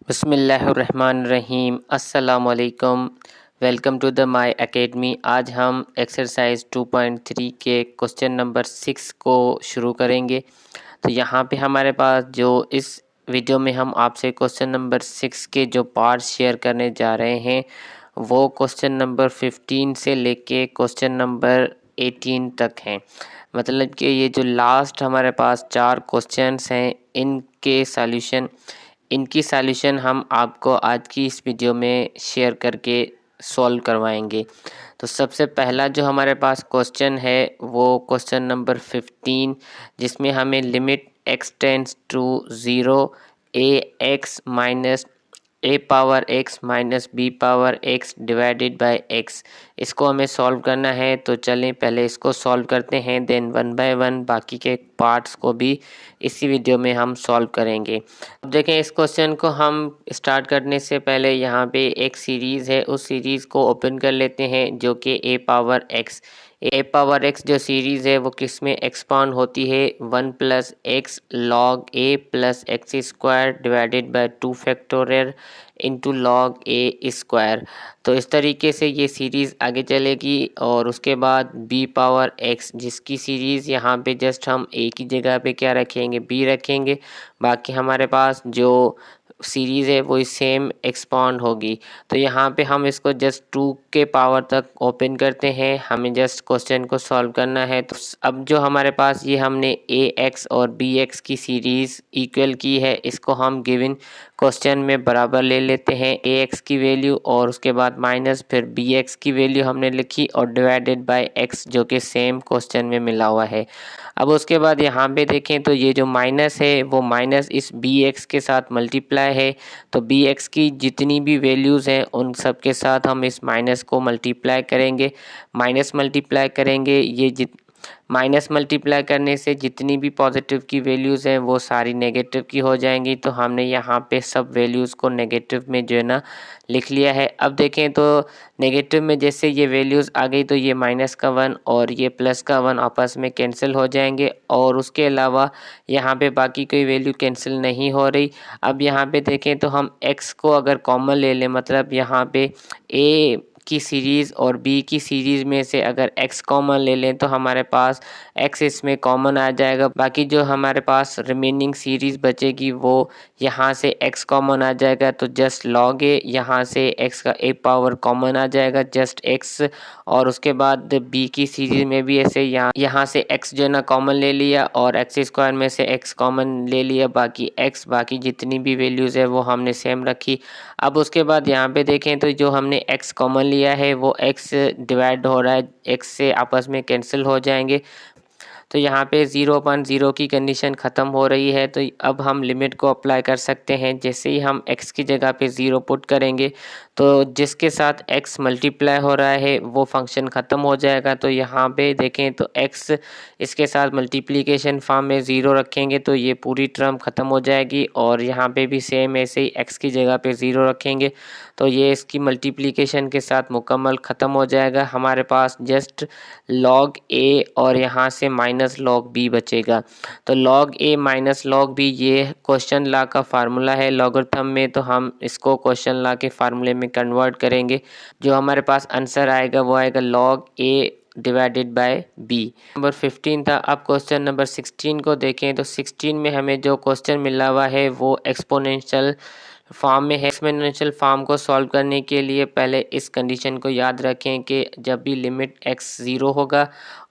बिस्मिल्लाहिर्रहमानिर्रहीम। अस्सलामुअलैकुम। Welcome to the my academy. आज हम एक्सरसाइज 2.3 के क्वेश्चन नंबर 6 को शुरू करेंगे। तो यहाँ पे हमारे पास जो इस वीडियो में हम आपसे क्वेश्चन नंबर 6 के जो पार्ट शेयर करने जा रहे हैं वो क्वेश्चन नंबर 15 से लेके क्वेश्चन नंबर 18 तक हैं। मतलब कि ये जो लास्ट हमारे पास 4 क्वेश्चंस हैं इनकी सॉल्यूशन हम आपको आज की इस वीडियो में शेयर करके सॉल्व करवाएंगे। तो सबसे पहला जो हमारे पास क्वेश्चन है वो क्वेश्चन नंबर 15, जिसमें हमें limit x tends to 0 a power x minus b power x divided by x, इसको हमें सॉल्व करना है। तो चलें पहले इसको सॉल्व करते हैं, देन वन बाय वन बाकी के पार्ट्स को भी इसी वीडियो में हम सॉल्व करेंगे। अब देखें, इस क्वेश्चन को हम स्टार्ट करने से पहले यहाँ पे एक सीरीज़ है, उस सीरीज़ को ओपन कर लेते हैं जो कि a पावर x जो सीरीज़ है वो किस में एक्सपांड होती है 1 plus x log a plus x square divided by 2 factorial into log a square. तो इस तरीके से ये सीरीज़ आगे चलेगी। और उसके बाद b पावर x जिसकी सीरीज़ यहाँ पे जस्ट हम a की जगह पे क्या रखेंगे, b रखेंगे। बाकी हमारे पास जो सीरीज़ है वो सेम एक्सपांड होगी। तो यहाँ पे हम इसको जस्ट 2 के पावर तक ओपन करते हैं, हमें जस्ट क्वेश्चन को सॉल्व करना है। तो अब जो हमारे पास ये हमने ax और bx की सीरीज़ इक्वल की है, इसको हम गिवन क्वेश्चन में बराबर ले लेते हैं ax की वैल्यू और उसके बाद माइनस फिर bx की वैल्यू हमने लिखी और डिवाइडेड बाय x जो कि सेम क्वेश्चन में मिला हुआ है। अब उसके बाद यहाँ पे देखें तो ये जो माइनस है वो माइनस इस bx के साथ मल्टीप्लाई है। तो bx की जितनी भी वैल्यूज़ हैं उन सब के साथ हम इस माइनस को मल्टीप्लाई करेंगे। माइनस मल्टीप्लाई करने से जितनी भी पॉजिटिव की वैल्यूज़ हैं वो सारी नेगेटिव की हो जाएंगी। तो हमने यहाँ पे सब वैल्यूज़ को नेगेटिव में जो है ना लिख लिया है। अब देखें तो नेगेटिव में जैसे ये वैल्यूज़ आ गई तो ये माइनस का 1 और ये प्लस का 1 आपस में कैंसिल हो जाएंगे और उसके अलावा यहाँ पे बाकी कोई वैल्यू कैंसिल नहीं हो रही। अब यहाँ पे देखें तो हम x को अगर कॉमन ले लें, मतलब यहाँ पे a की सीरीज़ और b की सीरीज़ में से अगर x कॉमन ले लें तो हमारे पास x इसमें कॉमन आ जाएगा। बाकी जो हमारे पास रिमेनिंग सीरीज़ बचेगी वो यहाँ से x कॉमन आ जाएगा तो जस्ट लॉग a, यहाँ से x का a पावर कॉमन आ जाएगा जस्ट x। और उसके बाद b की सीरीज़ में भी ऐसे यहाँ से x जो है ना कॉमन ले लिया और एक्स स्क्वायर में से x कॉमन ले लिया, बाकी जितनी भी वैल्यूज़ है वो हमने सेम रखी। अब उसके बाद यहाँ पे देखें तो जो हमने x कॉमन लिया है वो x डिवाइड हो रहा है, x से आपस में कैंसिल हो जाएंगे। तो यहाँ पे 0/0 की कंडीशन ख़त्म हो रही है। तो अब हम लिमिट को अप्लाई कर सकते हैं। जैसे ही हम x की जगह पे 0 पुट करेंगे तो जिसके साथ x मल्टीप्लाई हो रहा है वो फंक्शन ख़त्म हो जाएगा। तो यहाँ पे देखें तो x इसके साथ मल्टीप्लिकेशन फॉर्म में 0 रखेंगे तो ये पूरी टर्म ख़त्म हो जाएगी और यहाँ पे भी सेम ऐसे ही x की जगह पे 0 रखेंगे तो ये इसकी मल्टीप्लिकेशन के साथ मुकम्मल ख़त्म हो जाएगा। हमारे पास जस्ट log a और यहाँ से माइनस log b बचेगा। तो log a minus log b ये क्वेश्चन लॉ का फार्मूला है लॉगरिथम में, तो हम इसको क्वेश्चन लॉ के फार्मूले में कन्वर्ट करेंगे। जो हमारे पास आंसर आएगा वो आएगा log a divided by b। Number 15 था। अब क्वेश्चन नंबर 16 को देखें तो 16 में हमें जो क्वेश्चन मिला हुआ है वो एक्सपोनेंशियल फॉर्म में है। एक्सपोनेंशियल फॉर्म को सॉल्व करने के लिए पहले इस कंडीशन को याद रखें कि जब भी लिमिट x 0 होगा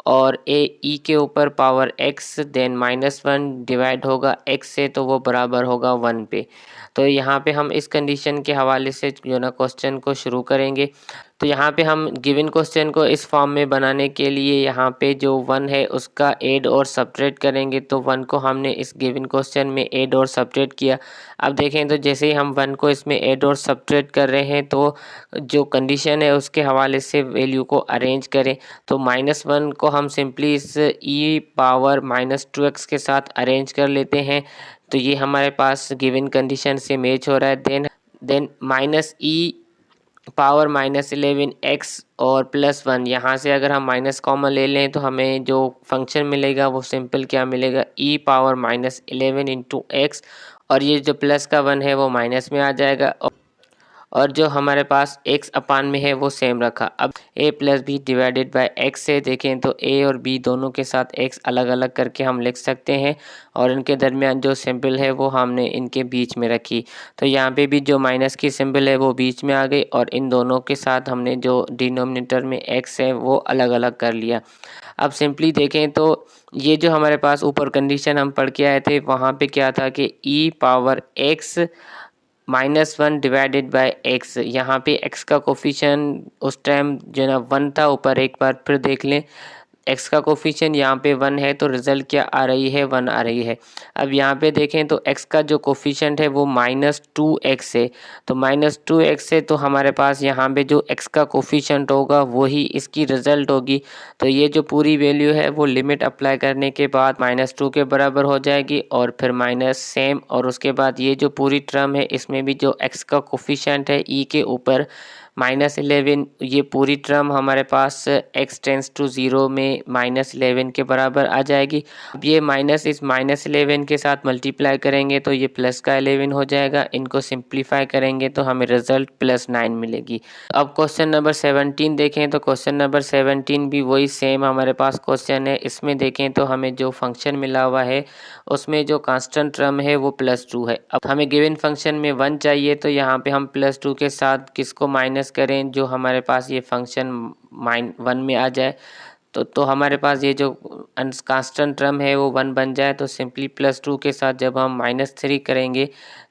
और a e के ऊपर पावर x देन -1 डिवाइड होगा x से तो वो बराबर होगा 1 पे। तो यहाँ पे हम इस कंडीशन के हवाले से जो ना क्वेश्चन को शुरू करेंगे। तो यहाँ पे हम गिवन क्वेश्चन को इस फॉर्म में बनाने के लिए यहाँ पे जो 1 है उसका ऐड और सब्ट्रैक्ट करेंगे। तो 1 को हमने इस गिवन क्वेश्चन में ऐड और सब्ट्रैक्ट किया। अब देखें तो जैसे ही हम 1 को इसमें ऐड और सब्ट्रैक्ट कर रहे हैं तो जो कंडीशन है उसके हवाले से वैल्यू को अरेंज करें। तो -1 को हम सिंपली इस e पावर -2x के साथ अरेंज कर लेते हैं। तो ये हमारे पास गिवन कंडीशन से मैच हो रहा है। देन -e पावर -11x और +1, यहाँ से अगर हम माइनस कॉमन ले लें तो हमें जो फंक्शन मिलेगा वो सिंपल क्या मिलेगा, e पावर -11 इंटू एक्स और ये जो प्लस का 1 है वो माइनस में आ जाएगा, और जो हमारे पास x अपान में है वो सेम रखा। अब a plus B divided by x से देखें तो a और b दोनों के साथ x अलग अलग करके हम लिख सकते हैं, और इनके दरमियान जो सिंबल है वो हमने इनके बीच में रखी। तो यहाँ पे भी जो माइनस की सिंबल है वो बीच में आ गई, और इन दोनों के साथ हमने जो डिनोमिनेटर में x है वो अलग अलग कर लिया। अब सिंपली देखें तो ये जो हमारे पास ऊपर कंडीशन हम पढ़ के आए थे वहाँ पे क्या था कि e power x -1 divided by x, यहाँ पे x का कोफिशिएंट उस टाइम जो है ना 1 था। ऊपर एक बार फिर देख लें, x का कोफिशिएंट यहाँ पे 1 है तो रिजल्ट क्या आ रही है, 1 आ रही है। अब यहाँ पे देखें तो x का जो कोफिशिएंट है वो -2x है, तो -2x है तो हमारे पास यहाँ पे जो x का कोफिशिएंट होगा वही इसकी रिजल्ट होगी। तो ये जो पूरी वैल्यू है वो लिमिट अप्लाई करने के बाद -2 के बराबर हो जाएगी, और फिर माइनस सेम, और उसके बाद ये जो पूरी टर्म है इसमें भी जो x का कोफिशिएंट है e के ऊपर -11, ये पूरी टर्म हमारे पास x टेंस टू 0 में -11 के बराबर आ जाएगी। अब ये माइनस इस -11 के साथ मल्टीप्लाई करेंगे तो ये प्लस का 11 हो जाएगा। इनको सिंप्लीफाई करेंगे तो हमें रिजल्ट +9 मिलेगी। अब क्वेश्चन नंबर 17 देखें तो क्वेश्चन नंबर 17 भी वही सेम हमारे पास क्वेश्चन है। इसमें देखें तो हमें जो फंक्शन मिला हुआ है उसमें जो कांस्टेंट टर्म है वो +2 है। अब हमें गिवन फंक्शन में 1 चाहिए, तो यहाँ पे हम +2 के साथ किसको माइनस करें, जो हमारे पास ये फंक्शन -1 में आ जाए। तो हमारे पास ये जो कांस्टेंट टर्म है वो 1 बन जाए। तो सिंपली +2 के साथ जब हम -3 करेंगे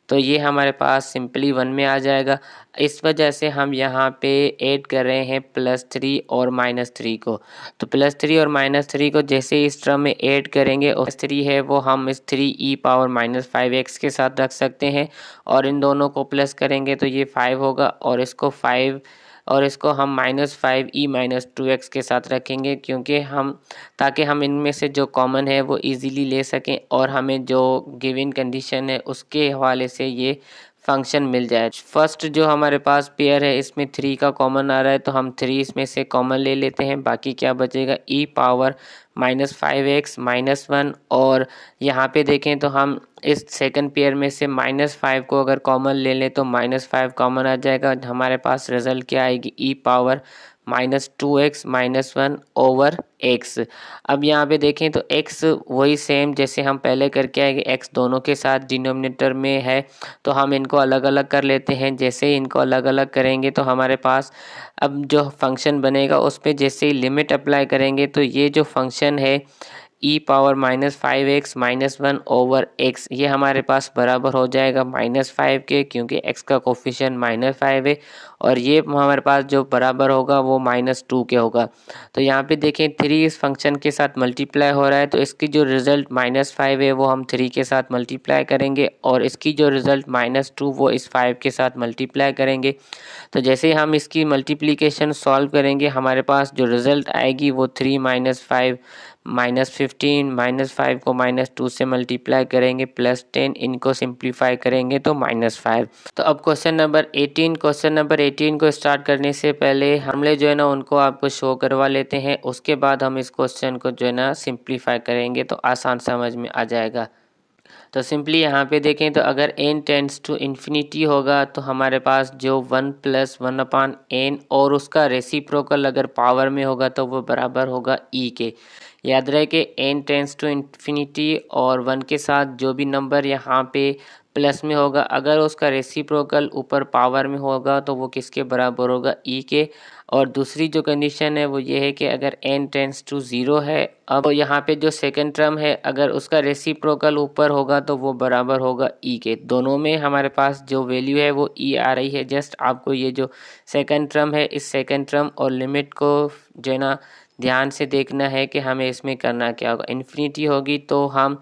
तो ये हमारे पास सिंपली 1 में आ जाएगा। इस वजह से हम यहाँ पे ऐड कर रहे हैं +3 और -3 को। तो +3 और -3 को जैसे इस टर्म में ऐड करेंगे, और 3 है वो हम इस 3e पावर -5x के साथ रख सकते हैं, और इन दोनों को प्लस करेंगे तो ये 5 होगा, और इसको 5 और इसको हम -5e -2x के साथ रखेंगे, क्योंकि हम ताकि हम इनमें से जो कॉमन है वो इजीली ले सकें, और हमें जो गिवन कंडीशन है उसके हवाले से ये फंक्शन मिल जाए। फर्स्ट जो हमारे पास पेयर है इसमें 3 का कॉमन आ रहा है, तो हम 3 इसमें से कॉमन ले लेते हैं। बाकी क्या बचेगा, e पावर -5x -1, और यहाँ पे देखें तो हम इस सेकंड पेयर में से -5 को अगर कॉमन ले लें तो -5 कॉमन आ जाएगा। हमारे पास रिजल्ट क्या आएगी, e power -2x -1 over x। अब यहाँ पे देखें तो x वही सेम जैसे हम पहले करके आए, x दोनों के साथ डिनोमिनेटर में है, तो हम इनको अलग अलग कर लेते हैं। जैसे ही इनको अलग अलग करेंगे तो हमारे पास अब जो फंक्शन बनेगा उस पर जैसे ही लिमिट अप्लाई करेंगे तो ये जो फंक्शन है e power -5x -1 over x, ये हमारे पास बराबर हो जाएगा -5 के, क्योंकि x का कोफिशिएंट -5 है, और ये हमारे पास जो बराबर होगा वो -2 के होगा। तो यहाँ पे देखें 3 इस फंक्शन के साथ मल्टीप्लाई हो रहा है, तो इसकी जो रिज़ल्ट -5 है वो हम 3 के साथ मल्टीप्लाई करेंगे, और इसकी जो रिज़ल्ट -2 वो इस 5 के साथ मल्टीप्लाई करेंगे। तो जैसे हम इसकी मल्टीप्लिकेशन सॉल्व करेंगे हमारे पास जो रिज़ल्ट आएगी वो 3 -5 -15 -5 को -2 से मल्टीप्लाई करेंगे +10, इनको सिंप्लीफाई करेंगे तो -5। तो अब क्वेश्चन नंबर 18 को स्टार्ट करने से पहले हमले जो है ना उनको आपको शो करवा लेते हैं, उसके बाद हम इस क्वेश्चन को जो है ना सिंप्लीफाई करेंगे तो आसान समझ में आ जाएगा। तो सिंपली यहाँ पे देखें तो अगर n टेंड्स टू इन्फिनिटी होगा तो हमारे पास जो 1 + 1/n और उसका रेसिप्रोकल अगर पावर में होगा तो वो बराबर होगा e के। याद रहे कि n टेंड्स टू इन्फिनिटी और 1 के साथ जो भी नंबर यहाँ पे प्लस में होगा, अगर उसका रेसिप्रोकल ऊपर पावर में होगा तो वो किसके बराबर होगा, e के। और दूसरी जो कंडीशन है वो ये है कि अगर n टेंड्स टू 0 है, अब यहाँ पे जो सेकंड टर्म है अगर उसका रेसिप्रोकल ऊपर होगा तो वो बराबर होगा e के। दोनों में हमारे पास जो वैल्यू है वो e आ रही है। जस्ट आपको ये जो सेकंड टर्म है इस सेकंड टर्म और लिमिट को जो है ना ध्यान से देखना है कि हमें इसमें करना क्या होगा। इन्फिनिटी होगी तो हम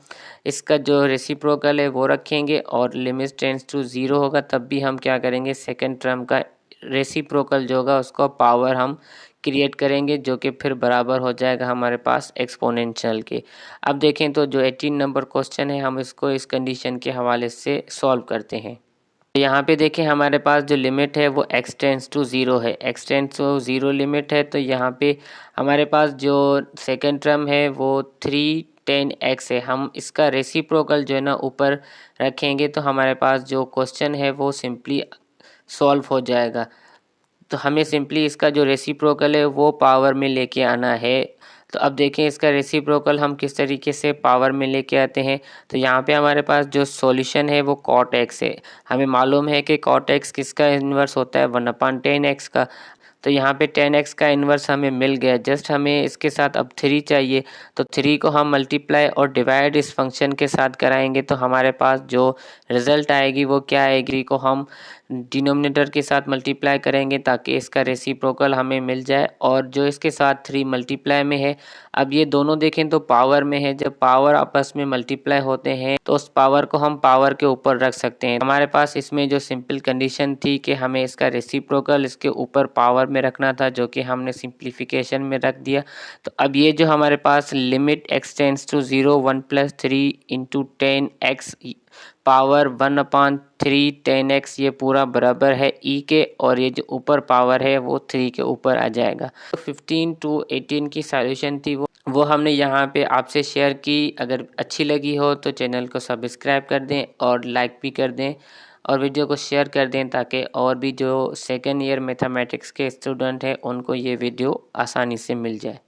इसका जो रेसिप्रोकल है वो रखेंगे, और लिमिट टेंड्स टू 0 होगा तब भी हम क्या करेंगे, सेकंड टर्म का रेसिप्रोकल जो होगा उसको पावर हम क्रिएट करेंगे, जो कि फिर बराबर हो जाएगा हमारे पास एक्सपोनेंशियल के। अब देखें तो जो 18 नंबर क्वेश्चन है हम इसको इस कंडीशन के हवाले से सॉल्व करते हैं। यहाँ पे देखें हमारे पास जो लिमिट है वो x टेंड्स टू 0 है, x टेंड्स टू 0 लिमिट है। तो यहाँ पे हमारे पास जो सेकंड टर्म है वो 3 10x है, हम इसका रेसिप्रोकल जो है ना ऊपर रखेंगे तो हमारे पास जो क्वेश्चन है वो सिंपली सॉल्व हो जाएगा। तो हमें सिंपली इसका जो रेसिप्रोकल है वो पावर में लेके आना है। तो अब देखें इसका रेसिप्रोकल हम किस तरीके से पावर में लेके आते हैं। तो यहाँ पे हमारे पास जो सॉल्यूशन है वो cot x है। हमें मालूम है कि cot x किसका इन्वर्स होता है, 1/10x का। तो यहाँ पे 10x का इन्वर्स हमें मिल गया। जस्ट हमें इसके साथ अब 3 चाहिए, तो 3 को हम मल्टीप्लाई और डिवाइड इस फंक्शन के साथ कराएंगे तो हमारे पास जो रिज़ल्ट आएगी वो क्या आएगी, को हम डिनोमिनेटर के साथ मल्टीप्लाई करेंगे ताकि इसका रेसिप्रोकल हमें मिल जाए। और जो इसके साथ 3 मल्टीप्लाई में है, अब ये दोनों देखें तो पावर में है। जब पावर आपस में मल्टीप्लाई होते हैं तो उस पावर को हम पावर के ऊपर रख सकते हैं। हमारे पास इसमें जो सिंपल कंडीशन थी कि हमें इसका रेसिप्रोकल इसके ऊपर पावर में रखना था, जो कि हमने सिंप्लीफिकेशन में रख दिया। तो अब ये जो हमारे पास limit x tends to 0 1 + 3 × 10x power 1/3 10x ये पूरा बराबर है e के, और ये जो ऊपर पावर है वो 3 के ऊपर आ जाएगा। तो 15 to 18 की सॉल्यूशन थी वो हमने यहाँ पे आपसे शेयर की। अगर अच्छी लगी हो तो चैनल को सब्सक्राइब कर दें और लाइक भी कर दें और वीडियो को शेयर कर दें ताकि और भी जो सेकेंड ईयर मैथमेटिक्स के स्टूडेंट हैं उनको ये वीडियो आसानी से मिल जाए।